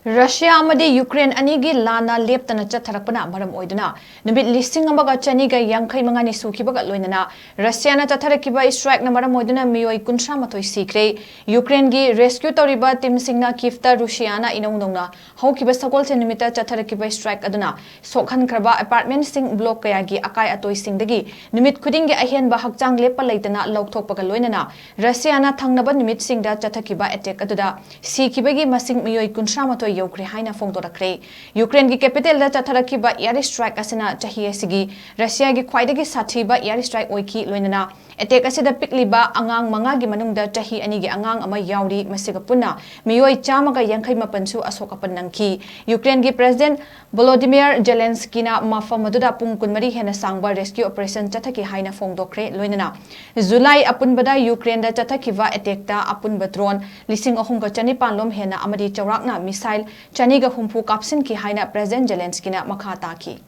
Russia amadi Ukraine anigi lana leptana chatharakpana maram oiduna numit listing amaga chaniga yankai mangani sukhibaga loinana Russia na Chatharakhiba strike na Maram Oiduna Meoi kunsha matoi Sikhree Ukraine gi rescue toriba team singna kifta Russiana inongnongna haukiba sakol che numita Chatharakhiba strike aduna sokhan khraba apartment sing block kaya gi akai atoi singdagi numit khuding gi ahen ba hakchang lepa leitana lokthokpaga loinana Russia na thangnaba numit singda Chatharakhiba attack aduda Sikhibagi masing Meoi kunsha matoi Ukraine haina fongdorkre Ukraine gi capital da Chatharakhiba air strike asina chahi asigi Russia gi khwaidagi sathiba air strike oiki loinana attack asida pikliba angang manga gi manungda chahi ani gi angang ama yauri masiga punna Meoi chamaga yankhai mapansu asokapan nangki Ukraine gi president Volodymyr Zelensky na mafam aduda pung kunmari hena sangba rescue operation chathaki haina fongdokre loinana July apunbada Ukraine da Chathakiba attack ta apunba drone lising ahum ga chani panlom hena amadi chawrakna missile chaniga humpu kapsin ki haina president Zelensky na makha taki